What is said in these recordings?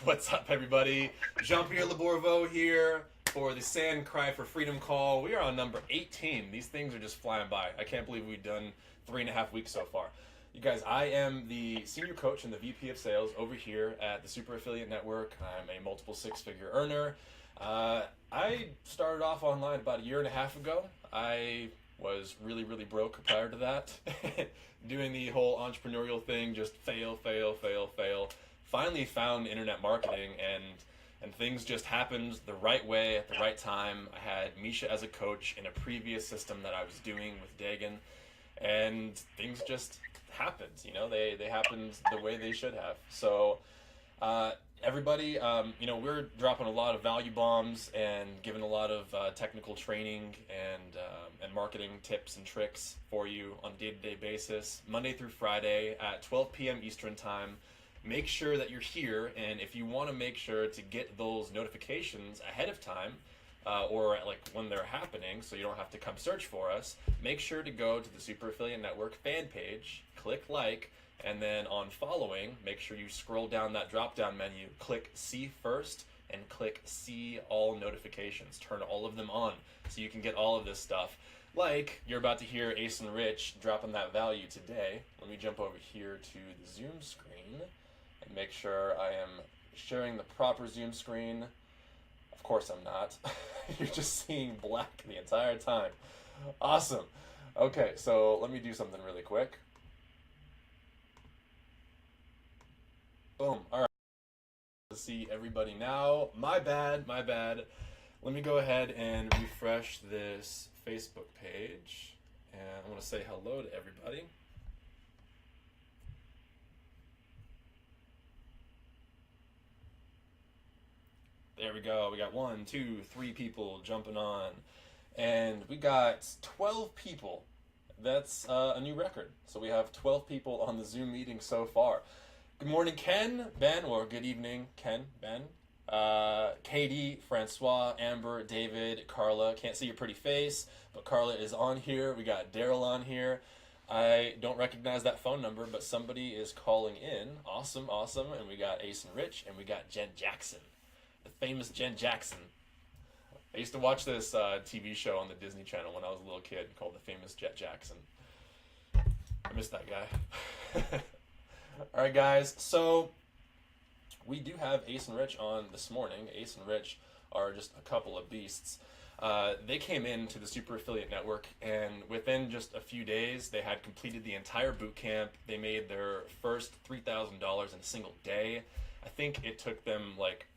What's up, everybody? Jean-Pierre Labourveau here for the Sand Cry for Freedom call. We are on number 18. These things are just flying by. I can't believe we've done 3.5 weeks so far. You guys, I am the senior coach and the VP of sales over here at the Super Affiliate Network. I'm a multiple six-figure earner. I started off online about 1.5 years ago. I was really broke prior to that. Doing the whole entrepreneurial thing, just fail. Finally found internet marketing, and things just happened the right way at the right time. I had Misha as a coach in a previous system that I was doing with Dagan, and things just happened. You know, they happened the way they should have. So everybody, we're dropping a lot of value bombs and giving a lot of technical training and marketing tips and tricks for you on a day-to-day basis, Monday through Friday at 12 p.m. Eastern Time. Make sure that you're here, and if you want to make sure to get those notifications ahead of time, or like when they're happening, so you don't have to come search for us, make sure to go to the Super Affiliate Network fan page, click like, and then on following, make sure you scroll down that drop-down menu, click see first, and click see all notifications. Turn all of them on so you can get all of this stuff. Like you're about to hear Ace and Rich dropping that value today. Let me jump over here to the Zoom screen and make sure I am sharing the proper Zoom screen. Of course I'm not. You're just seeing black the entire time. Awesome. Okay, so let me do something really quick. Boom. All right. Let's see everybody now. My bad. Let me go ahead and refresh this Facebook page. And I want to say hello to everybody. There we go. We got 1, 2, 3 people jumping on. And we got 12 people. That's a new record. So we have 12 people on the Zoom meeting so far. Good morning, Ken, Ben, or good evening, Ken, Ben, Katie, Francois, Amber, David, Carla. Can't see your pretty face, but Carla is on here. We got Daryl on here. I don't recognize that phone number, but somebody is calling in. Awesome. And we got Ace and Rich, and we got Jen Jackson, the famous Jen Jackson. I used to watch this TV show on the Disney Channel when I was a little kid called The Famous Jet Jackson. I miss that guy. All right, guys. So we do have Ace and Rich on this morning. Ace and Rich are just a couple of beasts. They came into the Super Affiliate Network, and within just a few days, they had completed the entire boot camp. They made their first $3,000 in a single day. I think it took them like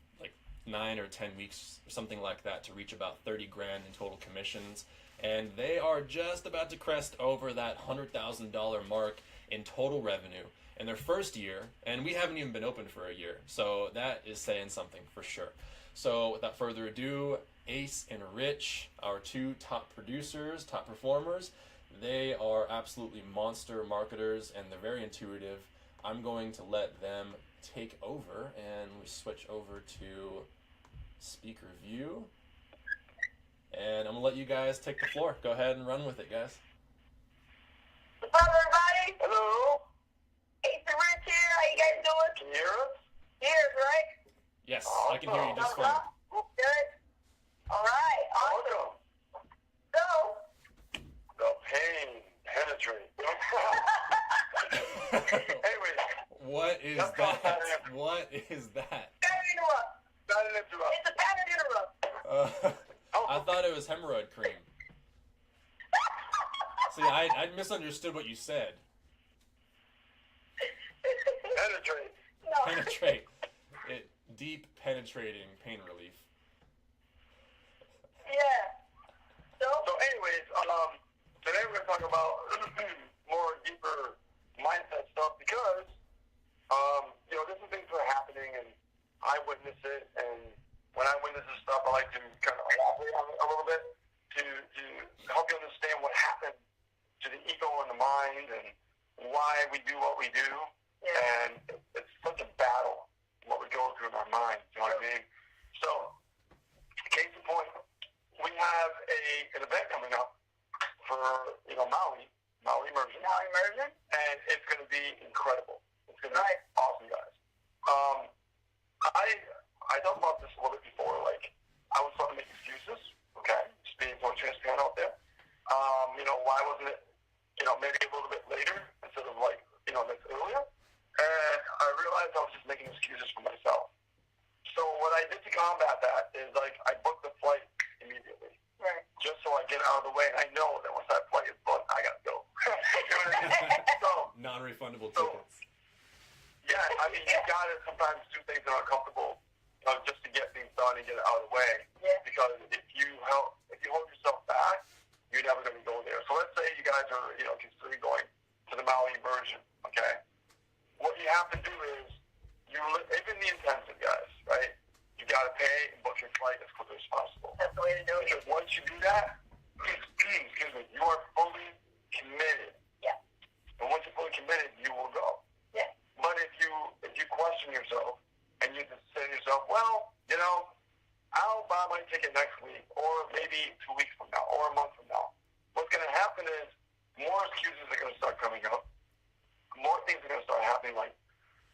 9 or 10 weeks, something like that, to reach about 30 grand in total commissions. And they are just about to crest over that $100,000 mark in total revenue in their first year, and we haven't even been open for a year, so that is saying something for sure. So without further ado, Ace and Rich, our two top producers, top performers, they are absolutely monster marketers, and they're very intuitive. I'm going to let them take over, and we switch over to speaker view, and I'm gonna let you guys take the floor. Go ahead and run with it, guys. What's up, everybody? Hello. Ace and Rich here. How you guys doing? Can you hear us? Hear us, right? Yes, I can hear you just fine. Good. All right. Awesome. Welcome. So, The pain penetrates. Anyways. What is that? What is that? pattern interrupt. Not an interrupt. It's a pattern interrupt. I thought it was hemorrhoid cream. See, I misunderstood what you said. Penetrate. No. Penetrate. Deep penetrating pain relief. Yeah. So, anyways, today we're going to talk about more deeper mindset stuff because, different things are happening and I witness it, and when I witness this stuff, I like to kind of elaborate on it a little bit to help you understand what happened to the ego and the mind and why we do what we do. yeah. And it's such a battle, what we go through in our minds, you know what I mean? So, case in point, we have an event coming up for, Maui Immersion. Now immersion? And it's going to be incredible. It's going to be Right. awesome, guys. I realized I was just making excuses for myself. So what I did to combat that is, like, I booked the flight immediately. Right. Just so I get out of the way, and I know that once that flight is booked, I gotta go. You know what I mean? So, Non-refundable So- tickets. yeah, I mean, you gotta sometimes do things that are uncomfortable, just to get things done and get it out of the way. Yeah. Because if you hold yourself back, you're never gonna go there. So let's say you guys are, considering going to the Maui version, okay? What you have to do is, even the intensive guys, right? You gotta pay and book your flight as quickly as possible. That's the way to do it. Because once you do that, excuse me, you are fully committed. Yeah. And once you're fully committed, you will go. Yeah. But if you question yourself and you just say to yourself, well, I'll buy my ticket next week, or maybe 2 weeks from now, or a month from now. What's going to happen is more excuses are going to start coming up. More things are going to start happening, like,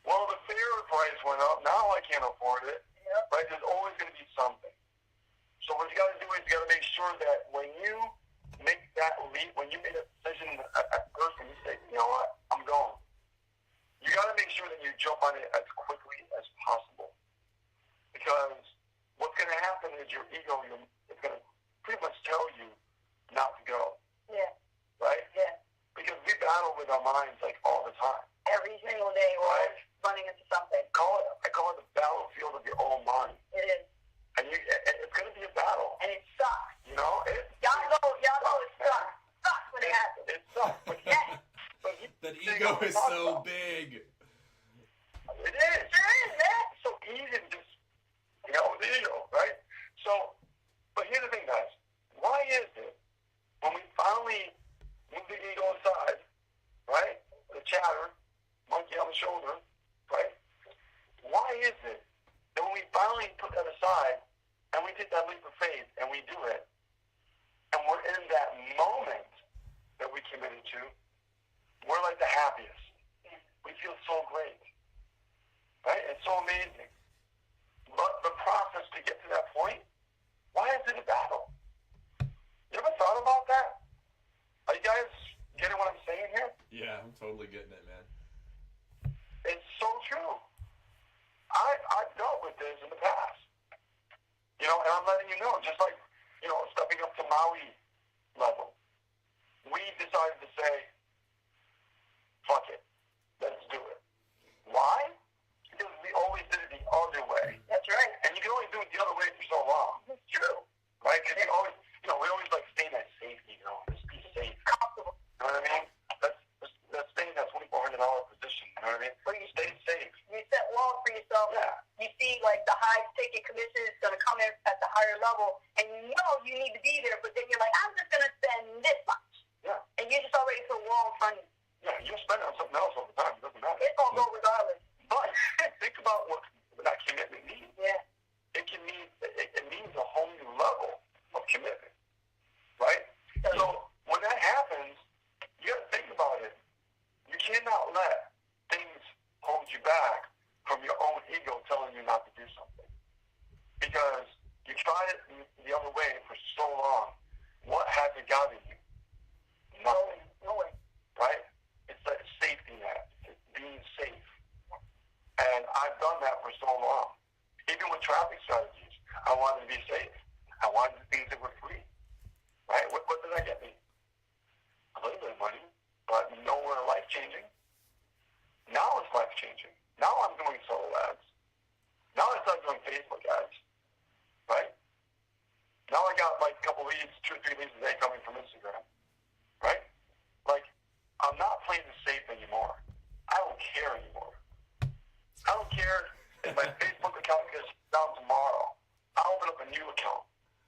well, the fare price went up. Now I can't afford it. Yep. Right? There's always going to be something. So what you got to do is you got to make sure that when you make that leap, when you make a decision at first, and you say, you know what, I'm going. You got to make sure that you jump on it as quickly as possible, because what's going to happen is your ego is going to pretty much tell you not to go, Yeah. right? Yeah. Because we battle with our minds like all the time. Every single day we're always running into something. I call it the battlefield of your own mind, It is. and it's going to be a battle. And it sucks. Y'all know It sucks. Sucks when it happens. It sucks. But Yeah. That ego is so big. It is. Sure is, man. It's so easy to just, with the ego, right? So, but here's the thing, guys. Why is it when we finally move the ego aside, right? The chatter, monkey on the shoulder, right? Why is it that when we finally put that aside and we take that leap of faith and we do it, and we're in that moment that we committed to, we're like the happiest. We feel so great, right? It's so amazing. But the process to get to that point, why is it a battle? You ever thought about that? Are you guys getting what I'm saying here? Yeah, I'm totally getting it, man. It's so true. I've dealt with this in the past. And I'm letting you know, just like, stepping up to Maui level. We decided to say, fuck it. Let's do it. Why? Because we always did it the other way. That's right. And you can only do it the other way for so long. It's true. Right? Because we always like stay in that safety, just be safe. Comfortable. You know what I mean? Let's stay in that $2,400 position. You know what I mean? Where you Stay safe. You set walls for yourself. Yeah. You see, like, the high ticket commission is going to come in at the higher level, and you know you need to be there, but then you're like, I'm just going to spend this much. Yeah. And you're just already put a wall in front of you. Yeah, you'll spend it on something else all the time. It doesn't matter. It's going to go regardless. But think about what that commitment means. Yeah. It means a whole new level of commitment. Right? So when that happens, you got to think about it. You cannot let things hold you back from your own ego telling you not to do something. Because you tried it the other way for so long. What has it gotten you? Nothing. No way. Right? It's that safety net. It's being safe. And I've done that for so long. Even with traffic strategies, I wanted to be safe. I wanted things that were free. Right? What did that get me? A little bit of money, but nowhere life-changing. Now it's life-changing. Now I'm doing solo ads. Now I start doing Facebook ads. Right? Now I got like a couple leads, 2 or 3 leads a day coming from Instagram. Right? Like, I'm not playing it safe anymore. I don't care anymore. I don't care if my Facebook account gets down tomorrow. I'll open up a new account.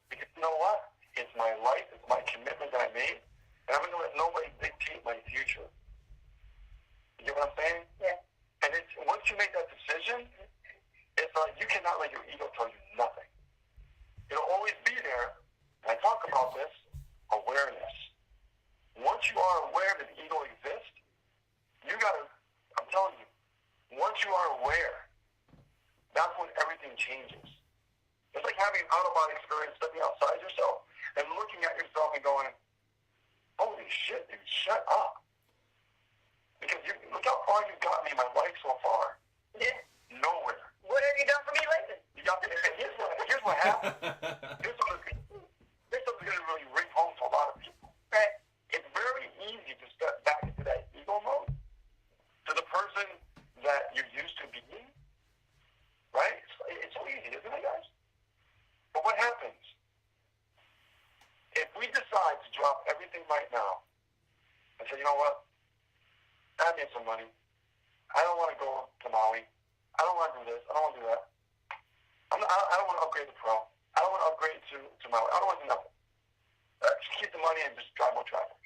Because you know what? It's my life. It's my commitment that I made. And I'm going to let nobody dictate my future. You get what I'm saying? Yeah. And once you make that decision, it's like you cannot let your ego tell you nothing. It'll always be there. And I talk about this, awareness. Once you are aware that the ego exists, you got to, I'm telling you, once you are aware, that's when everything changes. It's like having an out-of-body experience, stepping outside yourself and looking at yourself and going, holy shit, dude, shut up. Because look how far you've gotten me in my life so far. Yeah. Nowhere. What have you done for me lately? You got to, and here's what happened. Here's something that's going to really ring home to a lot of people. Right. It's very easy to step back into that ego mode, to the person that you used to be, right? It's so easy, isn't it, guys? But what happens? If we decide to drop everything right now and say, you know what? I need some money. I don't want to go to Maui. I don't want to do this. I don't want to do that. I don't want to upgrade to Pro. I don't want to upgrade to Maui. I don't want to do nothing. Just keep the money and just drive more traffic.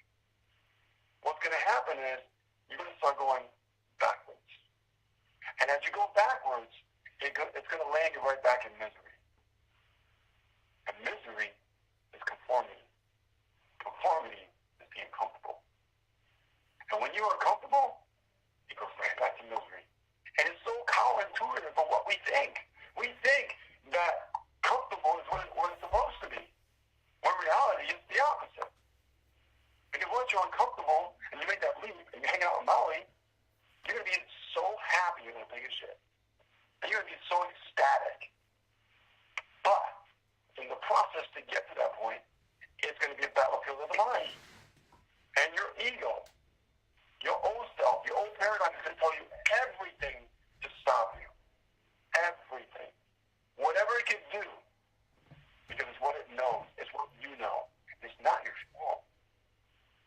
What's going to happen is you're going to start going backwards. And as you go backwards, it's going to land you right back in misery. And misery is conformity. Conformity is being comfortable. And when you are comfortable, it goes right back to misery. And it's so counterintuitive for what we think. We think that comfortable is what it's supposed to be. When reality is the opposite. Because once you're uncomfortable and you make that leap and you hang out in Maui, you're going to be so happy you're going to take a shit. And you're going to be so ecstatic. But in the process to get to that point, it's going to be a battlefield of the mind. And your ego, your old self, your old paradigm is going to tell you everything to stop you. Everything. Whatever it can do. Because it's what it knows. It's what you know. It's not your fault.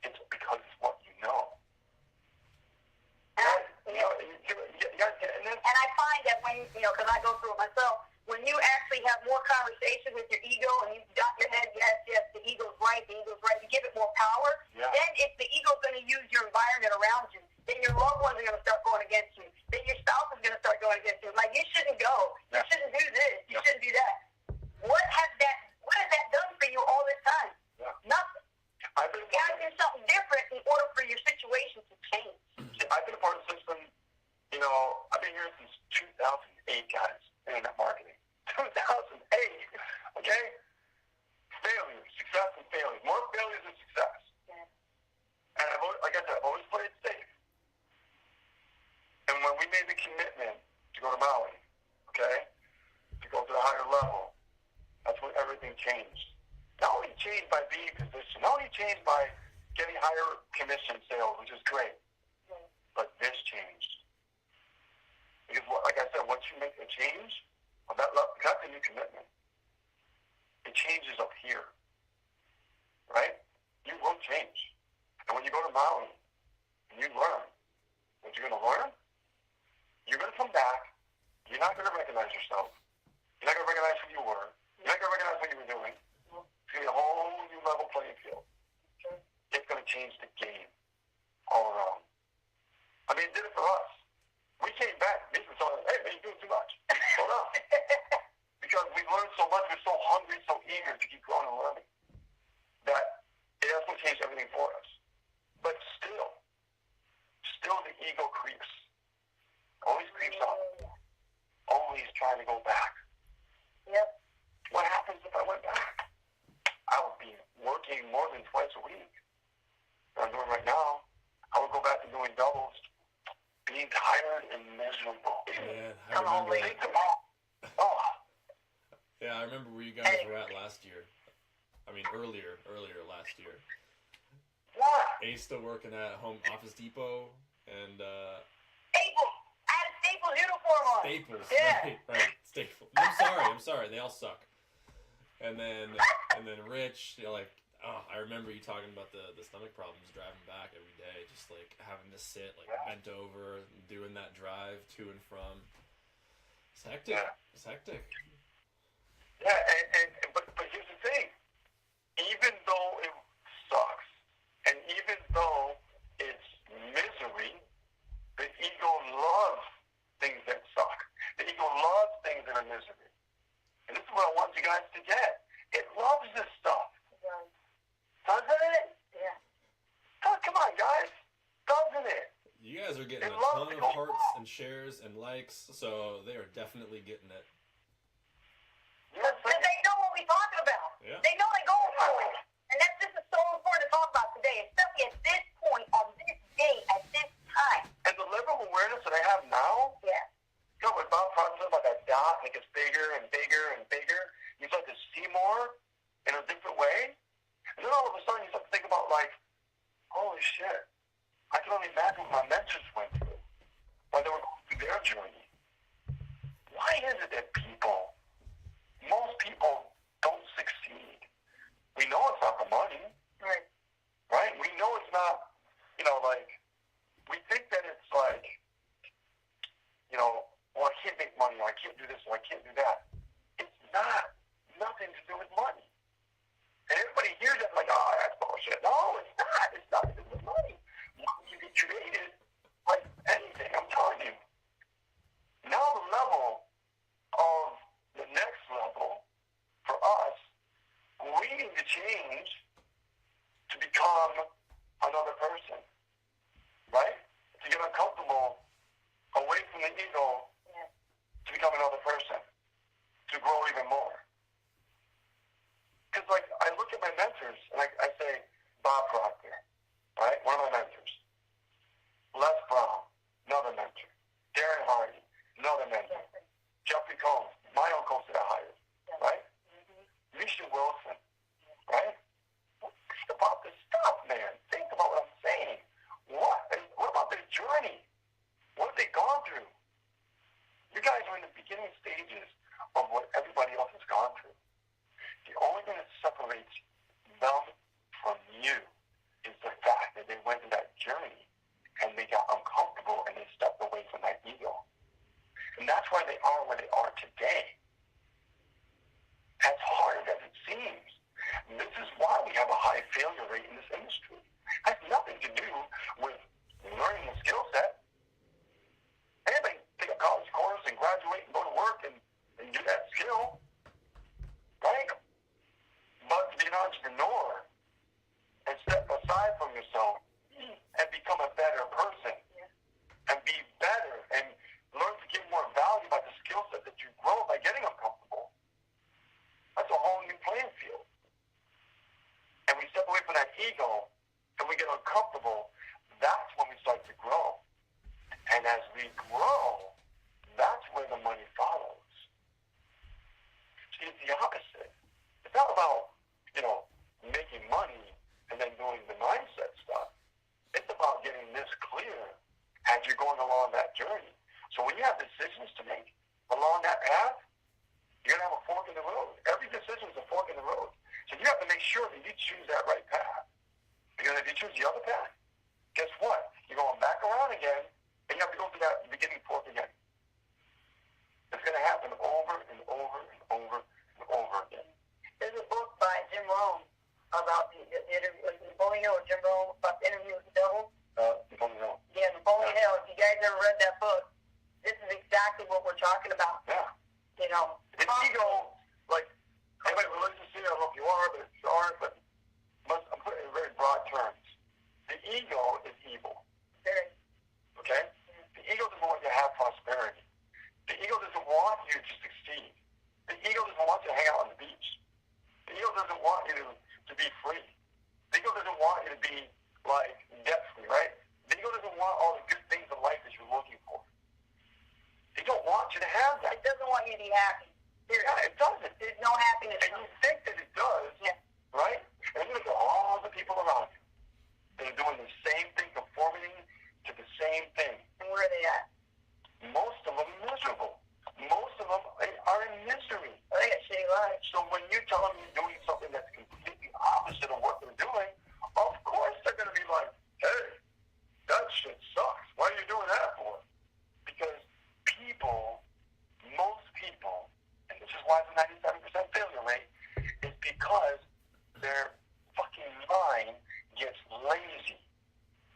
It's because it's what you know. You guys getting this? And I find that when, because I go through it myself, when you actually have more conversation with your ego and you got your head, yes, the ego's right, you give it more power, then if the ego's going to use your environment around you, then your loved ones are going to start going against you. Then your spouse is going to start going against you. Like, you shouldn't go. You shouldn't do this. You shouldn't do that. What has that done for you all this time? Yeah. Nothing. You got to do something different in order for your situation to change. I've been a part of the system, I've been here since 2008, guys, internet marketing. 2008, okay? Failures, success and failures. More failures than success. Yeah. And I've always played safe. And when we made the commitment to go to Maui, okay, to go to the higher level, that's when everything changed. Not only changed by being positioned, not only changed by getting higher commission sales, which is great, but this changed. Because, like I said, once you make a change, that's a new commitment. It changes up here, right? You will change. And when you go to Maui and you learn what you're going to learn, you're going to come back. You're not going to recognize yourself. You're not going to recognize who you were. You're not going to recognize what you were doing. It's going to be a whole new level playing field. It's going to change the game all around. I mean, it did it for us. We came back. They were telling us, hey, man, you're doing too much. Hold on. Because we learned so much. We're so hungry, so eager to keep growing and learning that that's what changed everything for us. But still the ego creeps. Always creeps up. Always trying to go back. Yep. What happens if I went back? I would be working more than twice a week. What I'm doing right now, I would go back to doing doubles, being tired and miserable. Man, Come on, lady. Oh. Yeah, I remember where you guys were at last year. I mean, earlier last year. What? Ace still working at Home Office Depot and Staples. I had a Staples uniform on. Staples. Yeah. Right, Staples. I'm sorry. They all suck. And then Rich, I remember you talking about the stomach problems driving back every day, just like having to sit bent over, doing that drive to and from. It's hectic. Yeah. It's hectic. Yeah, but here's the thing. Even though it sucks, and even though it's misery, the ego loves things that suck. The ego loves things that are misery. And this is what I want you guys to get. It loves this stuff. Doesn't it? Yeah. Oh, come on, guys. Doesn't it? You guys are getting It a loves ton to of go hearts wrong. and shares and likes, so they are definitely getting it. Yes, Because they know what we're talking about. Yeah. They know they're going for it. And that's just so important to talk about today, especially at this point, on this day, at this time. And the level of awareness that I have now, Yeah. it gets bigger and bigger and bigger. You start to see more in a different way. And then all of a sudden you start to think about, like, holy shit, I can only imagine what my mentors went through while they were going through their journey. Why is it that most people don't succeed? We know it's not the money, right? We know it's not, like, we think that it's like, well, I can't make money, or I can't do this, or I can't do that. It's not nothing to do with money. And everybody hears that like, oh, that's bullshit. No, it's not. It's nothing to do with money. Money can be created like anything, I'm telling you. Now the level of the next level for us, we need to change to become another person, right? To get uncomfortable away from the ego to become another person, to grow even more. Because, like, I look at my mentors, and I say, Bob Proctor, right? One of my mentors. Les Brown, another mentor. Darren Hardy, another mentor. Jeffrey Combs, my own coach that I hired, right? Misha Wilson, right? Think about this stuff, man. Think about what I'm saying. What about their journey? What have they gone through? You guys are in the beginning stages of what everybody else has gone through. The only thing that separates them from you is the fact that they went through that journey and they got uncomfortable and they stepped away from that ego. And that's why they are where they are today. As hard as it seems, this is why we have a high failure rate in this industry. It has nothing to do with learning the skill set. Anybody take a college course and graduate and go to work and do that skill, right? But to be an entrepreneur and step aside from yourself and become a better person and be better and learn to give more value by the skill set that you grow by getting uncomfortable, that's a whole new playing field. And we step away from that ego and we get uncomfortable, that's when we start to grow. And as we grow, that's where the money follows. See, it's the opposite. It's not about, making money and then doing the mindset stuff. It's about getting this clear as you're going along that journey. So when you have decisions to make along that path, you're going to have a fork in the road. Every decision is a fork in the road. So you have to make sure that you choose that right path. Because if you choose the other path, guess what? You're going back around again, and you have to go through that beginning fork again. It's going to happen over and over and over and over again. There's a book by Jim Rome about the interview with Napoleon Hill, or Jim Rome, about the interview with the devil. Napoleon Hill. Yeah, Napoleon Hill. If you guys ever read that book, this is exactly what we're talking about. Yeah. The ego, like, anybody religious here, I don't know if you are, but if you aren't, but I'm putting it in very broad terms. The ego is evil. Very. Okay? The ego doesn't want you to have prosperity. The ego doesn't want you to succeed. The ego doesn't want you to hang out on the beach. The ego doesn't want you to be free. The ego doesn't want you to be, like, debt-free, right? The ego doesn't want all the good things in life that you're looking for. They don't want you to have that. It doesn't want you to be happy. Yeah, it doesn't. There's no happiness. And you think that it does, right? And you look at all the people around you. They're doing the same thing, conforming to the same thing. And where are they at? Most of them miserable. Most of them are in misery. Well, they got shitty lives. So when you tell them you're doing something that's completely opposite of what they're doing, of course they're going to be like, hey, that shit sucks. What are you doing that for? Because most people, and this is why it's a 97% failure rate, is because their fucking mind gets lazy.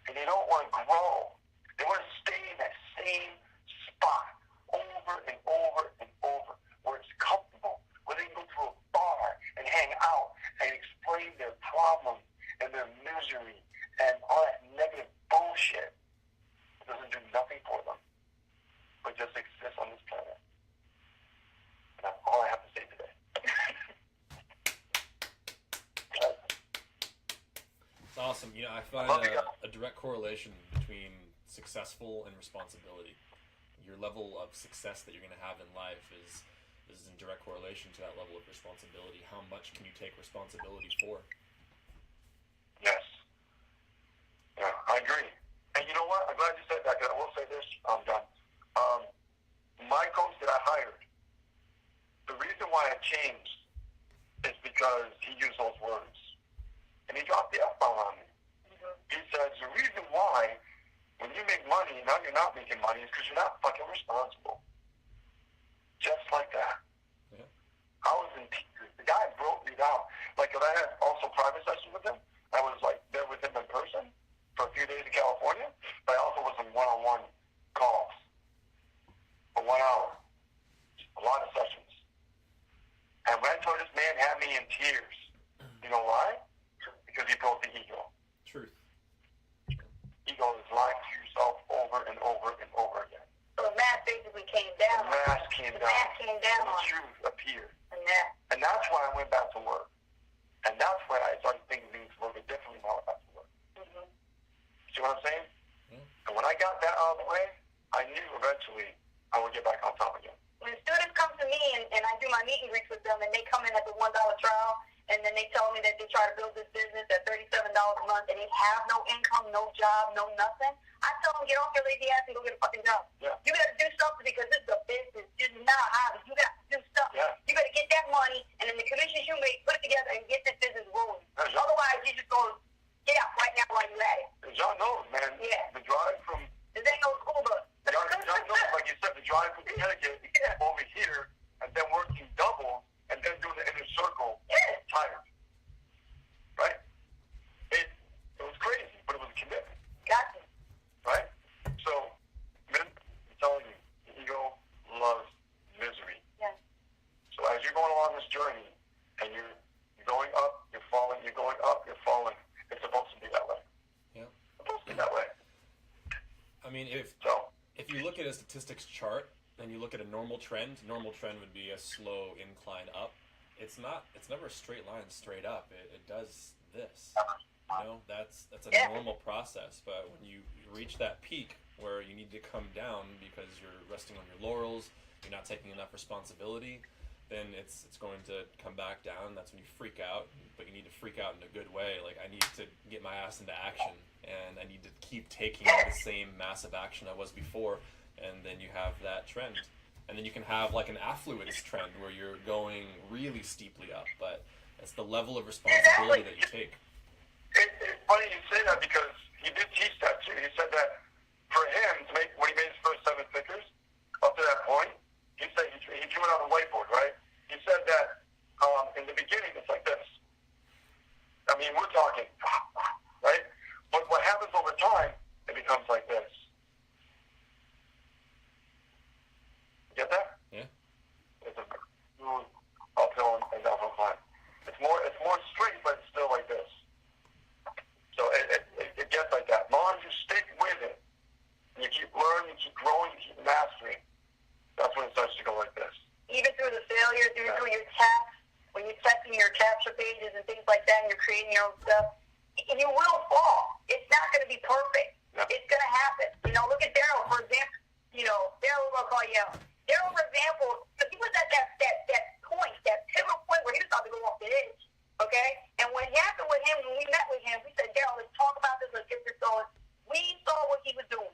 And they don't want to grow. They want to stay in that same spot over and over and over, where it's comfortable, where they can go to a bar and hang out and explain their problems and their misery and all that negative bullshit. It doesn't do nothing for them, but just exist on this planet. And that's all I have to say today. It's awesome. I find a direct correlation between successful and responsibility. Your level of success that you're going to have in life is this is in direct correlation to that level of responsibility. How much can you take responsibility for? Yes. Yeah, I agree. And you know what? I'm glad you said that, because I will say this. I'm done. My coach that I hired, the reason why I changed is because he used those words. And he dropped the F-bomb on me. He says, the reason why when you make money, now you're not making money, is because you're not fucking responsible. Just like that. Yeah. I was in tears. The guy broke me down. Like, if I had also private sessions with him, I was like there with him in person for a few days in California, but I also was in one-on-one calls for 1 hour. A lot of sessions. And when I told this man had me in tears, you know why? Because he broke the ego. Truth. Ego is lying to yourself over and over and over again. So the mask basically came down. The mask came down. The mask came down And on the you. truth appeared. And And that's why I went back to work. And that's why I started thinking things a little bit differently when I went back to work. See what I'm saying? Yeah. And when I got that out of the way, I knew eventually I would get back on top again. when students come to me and I do my meet and greets with them, and they come in at the $1 trial, and then they tell me that they try to build this business at $37 a month, and they have no income, no job, no nothing, I tell them, get off your lazy ass and go get a fucking job. Yeah. You got to do something, because this is a business. This is not a hobby. You got to do something. Yeah. You got to get that money, and then the commissions you make, put it together and get this business rolling. That's right. Otherwise, you just going to get out right now while you're at it. And John knows, man. Yeah. The drive from This ain't no school bus. John knows, like you said, the drive from Connecticut over here, and then working double, and then doing the inner circle. Yeah. Tired. Right? It was crazy, but it was a commitment. Gotcha. Right? So, men, I'm telling you, the ego loves misery. Yeah. So as you're going along this journey, and you're going up, you're falling, you're going up, you're falling, it's supposed to be that way. Yeah. It's supposed to be that way. I mean, if you look at a statistics chart and you look at a normal trend would be a slow incline up. It's never a straight line straight up. It does this. You know, that's a normal process. But when you reach that peak where you need to come down because you're resting on your laurels, you're not taking enough responsibility, then it's going to come back down. That's when you freak out, but you need to freak out in a good way. Like, I need to get my ass into action, and I need to keep taking the same massive action I was before, and then you have that trend. And then you can have like an affluence trend where you're going really steeply up, but it's the level of responsibility that you take. It's funny you say that, because he did teach that too. He said that for him to make, when he made his first 7 figures, up to that point, he said he drew it on a whiteboard, right? He said that in the beginning it's like this. I mean, we're talking, right? But what happens over time, it becomes like this. You get that? Yeah. It's a smooth uphill and downhill climb. It's more straight, but it's still like this. So it gets like that. As long as you stick with it, and you keep learning, you keep growing, you keep mastering, that's when it starts to go like this. Even through the failures, even through your tasks, when you're testing your capture pages and things like that, and you're creating your own stuff, you will fall. It's not going to be perfect. Yeah. It's going to happen. You know, look at Daryl, for example. You know, Daryl, we'll call you out. Daryl, for example, he was at that point, that pivotal point where he was about to go off the edge. Okay? And what happened with him, when we met with him, we said, Daryl, let's talk about this, let's get this going. We saw what he was doing.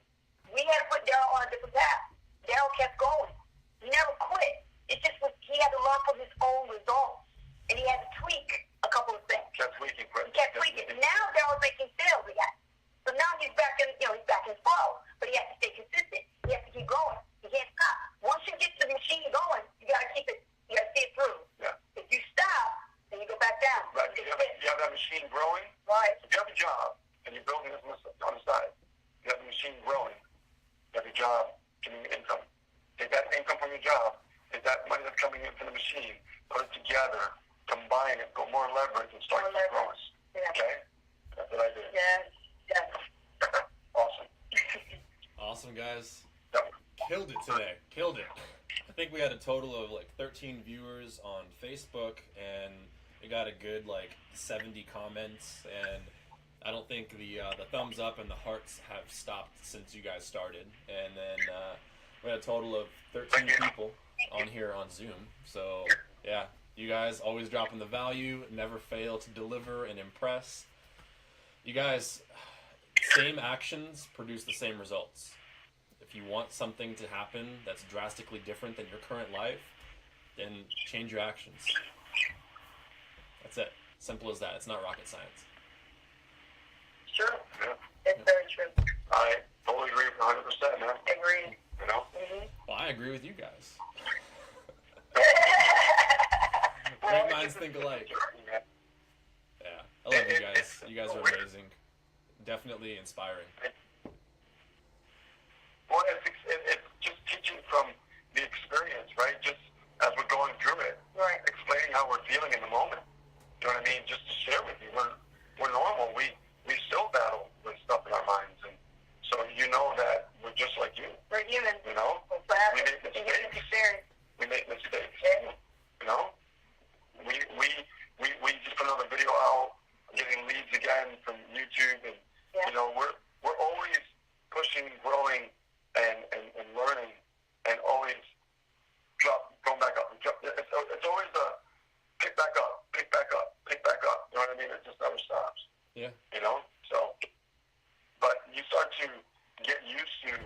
We had to put Daryl on a different path. Daryl kept going. He never quit. It just was, he had to learn from his own results. And he had to tweak a couple of things. Kept tweaking, right? He kept tweaking. And now Daryl's making sales again. So now he's back in, he's back in flow. But he has to stay consistent. He has to keep going. He can't stop. Once you get the machine going, you got to keep it, you got to see it through. Yeah. If you stop, then you go back down. Right. You have that machine growing. Right. If you have a job and you're building this on the side, you have the machine growing. You have your job getting your income. Take that income from your job, take that money that's coming in from the machine, put it together, combine it, go more leverage, and start to grow. Yeah. Okay? That's what I did. Yes. Yes. Awesome. Awesome, guys. Yep. Killed it today. Killed it. I think we had a total of like 13 viewers on Facebook, and we got a good like 70 comments, and I don't think the thumbs up and the hearts have stopped since you guys started. And then we had a total of 13 people. on here on Zoom. So yeah, you guys always dropping the value, never fail to deliver and impress. You guys, same actions produce the same results. If you want something to happen that's drastically different than your current life, then change your actions. That's it. Simple as that. It's not rocket science. True. Yeah. It's very true. I totally agree with 100%, man. Agreed. You know? Well, I agree with you guys. Well, Great minds think alike. Yeah. Yeah, I love you guys. You guys are amazing. Definitely inspiring. Well, it's just teaching from the experience, right? Just as we're going through it, Right. explaining how we're feeling in the moment. You know what I mean? Just to share with you, we're normal. We still battle with stuff in our minds, and so you know that we're just like you. We're human. You know, That's what happens. We make You get mistakes. experience. we make mistakes. Yeah. You know, we just put another video out, getting leads again from YouTube, and Yeah. you know we're always pushing, growing, and learning, and always going back up. It's always the pick back up, pick back up, pick back up. You know what I mean? It just never stops. Yeah. You know, so but you start to get used to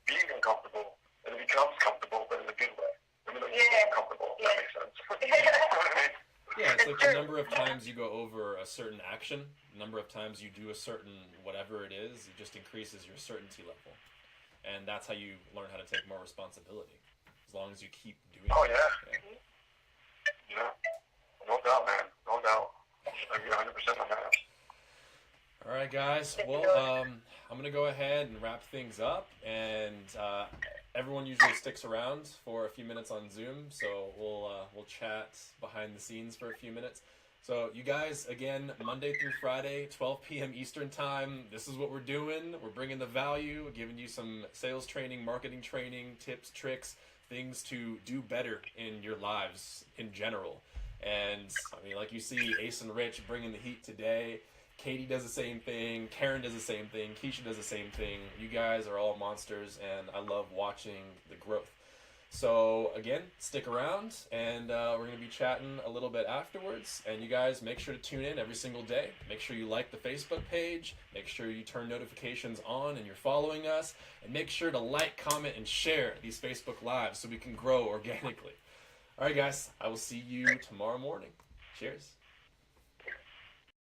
being uncomfortable, and it becomes comfortable, but in a good way. I mean, like, Yeah. uncomfortable. Yeah. That makes sense. You know what I mean? Yeah, it's like the number of times you go over a certain action, the number of times you do a certain whatever it is, it just increases your certainty level. And that's how you learn how to take more responsibility. As long as you keep doing Oh, it. yeah. Yeah. No doubt, man. No doubt. I agree 100% on that. All right, guys. Well, I'm going to go ahead and wrap things up. And everyone usually sticks around for a few minutes on Zoom. So we'll chat behind the scenes for a few minutes. So you guys, again, Monday through Friday, 12 p.m. Eastern Time. This is what we're doing. We're bringing the value, giving you some sales training, marketing training, tips, tricks, things to do better in your lives in general. And, I mean, like you see, Ace and Rich bringing the heat today. Katie does the same thing. Karen does the same thing. Keisha does the same thing. You guys are all monsters, and I love watching the growth. So, again, stick around, and we're going to be chatting a little bit afterwards. And you guys, make sure to tune in every single day. Make sure you like the Facebook page. Make sure you turn notifications on and you're following us. And make sure to like, comment, and share these Facebook Lives so we can grow organically. All right, guys, I will see you tomorrow morning. Cheers.